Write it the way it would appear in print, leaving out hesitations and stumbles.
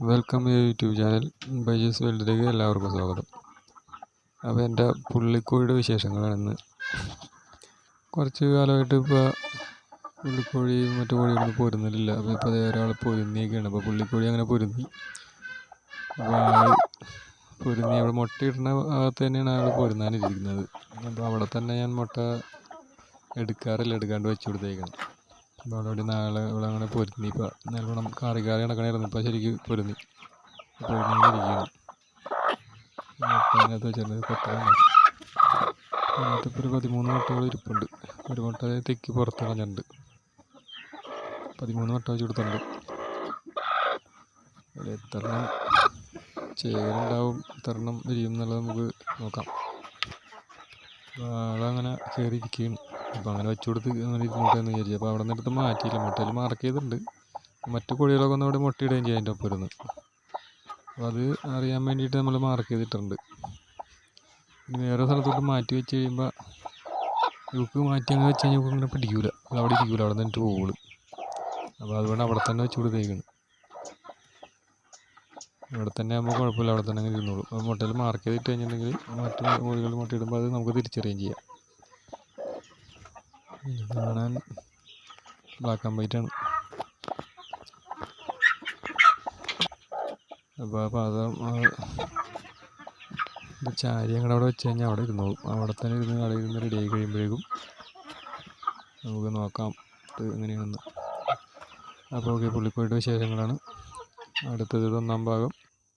Welcome to YouTube channel Byju's വേൾഡിലേക്ക് എല്ലാവർക്കും സ്വാഗതം. അപ്പോൾ എൻ്റെ പുള്ളിക്കോഴിയുടെ വിശേഷങ്ങളാണെന്ന്. കുറച്ച് കാലമായിട്ട് ഇപ്പോൾ പുള്ളിക്കോഴിയും മറ്റു കോഴികളൊന്നും പൊരുന്നില്ല. അപ്പോൾ ഇപ്പോൾ അതേ ഒരാൾ പൊരുന്നിയൊക്കെയാണ്. അപ്പോൾ പുള്ളിക്കോഴി അങ്ങനെ പൊരുന്നി. അപ്പോൾ പൊരുന്നി അവിടെ മുട്ടയിടുന്ന ഭാഗത്ത് തന്നെയാണ് അയാൾ പൊരുന്നാനിരിക്കുന്നത്. അപ്പോൾ അവിടെ തന്നെ ഞാൻ മുട്ട എടുക്കാണ്ട് വെച്ച് കൊടുത്തേക്കണം. അപ്പോൾ അവിടെ നാളെ ഇവിടെ അങ്ങനെ പൊരുന്നി. ഇപ്പോൾ നല്ലോണം കാറി നടക്കണമായിരുന്നു. ഇപ്പോൾ ശരിക്കും പൊരുന്നിരിക്കുകയാണ്. അതിനകത്ത് വെച്ചിട്ട് കൊട്ടലാണ്. അതിനകത്തിപ്പോൾ ഒരു 13 മുട്ടകൾ ഇരിപ്പുണ്ട്. ഒരു മുട്ട തെക്കി പുറത്ത് കളഞ്ഞിട്ടുണ്ട്. 13 മുട്ട വെച്ച് കൊടുത്തിട്ടുണ്ട്. അതിൽ എത്രണ്ണം ചേരുണ്ടാവും, എത്രണ്ണം വിരിയും എന്നുള്ളത് നമുക്ക് നോക്കാം. ആളങ്ങനെ കയറിയിരിക്കുകയാണ്. അപ്പോൾ അങ്ങനെ വെച്ച് കൊടുത്ത് അങ്ങനെ ഇരുന്നോട്ടെന്ന് വിചാരിച്ചു. അപ്പോൾ അവിടെ നിന്നെടുത്ത് മാറ്റിയില്ല. മുട്ടയിൽ മാർക്ക് ചെയ്തിട്ടുണ്ട്. മറ്റു കോഴികളൊക്കെ ഒന്ന് അവിടെ മുട്ടയിടുകയും ചെയ്യും അതിൻ്റെ ഒപ്പം ഇരുന്ന്. അപ്പോൾ അത് അറിയാൻ വേണ്ടിയിട്ട് നമ്മൾ മാർക്ക് ചെയ്തിട്ടുണ്ട്. ഇനി വേറെ സ്ഥലത്തോട്ട് മാറ്റി വെച്ച് കഴിയുമ്പോൾ ഇവക്ക് മാറ്റി അങ്ങനെ വെച്ച് കഴിഞ്ഞാൽ ഇങ്ങനെ പിടിക്കൂല. അവിടെ ഇരിക്കൂല, അവിടെ നിന്നിട്ട് പോകുള്ളൂ. അപ്പോൾ അതുകൊണ്ട് അവിടെ തന്നെ വെച്ച് കൊടുത്തേക്കാണ്. ഇവിടെ തന്നെ ആകുമ്പോൾ കുഴപ്പമില്ല, അവിടെ തന്നെ അങ്ങനെ ഇരുന്നോളൂ. അപ്പോൾ മുട്ടയിൽ മാർക്ക് ചെയ്തിട്ട് കഴിഞ്ഞിട്ടുണ്ടെങ്കിൽ മറ്റു കോഴികൾ മുട്ടയിടുമ്പോൾ അത് നമുക്ക് തിരിച്ചറിയുകയും ചെയ്യാം. കാണാൻ ബ്ലാക്ക് ആൻഡ് വൈറ്റ് ആണ്. അപ്പോൾ അത് ചാരി അങ്ങോട്ട് അവിടെ വെച്ച് കഴിഞ്ഞാൽ അവിടെ ഇരുന്നോളും. അവിടെ തന്നെ ഇരുന്ന് റെഡി ആയി കഴിയുമ്പോഴേക്കും നമുക്ക് നോക്കാം എങ്ങനെയാണെന്ന്. അപ്പോൾ ഓക്കെ, പുള്ളിക്കോഴിയുടെ വിശേഷങ്ങളാണ്. അടുത്തത് 1-ാം ഭാഗം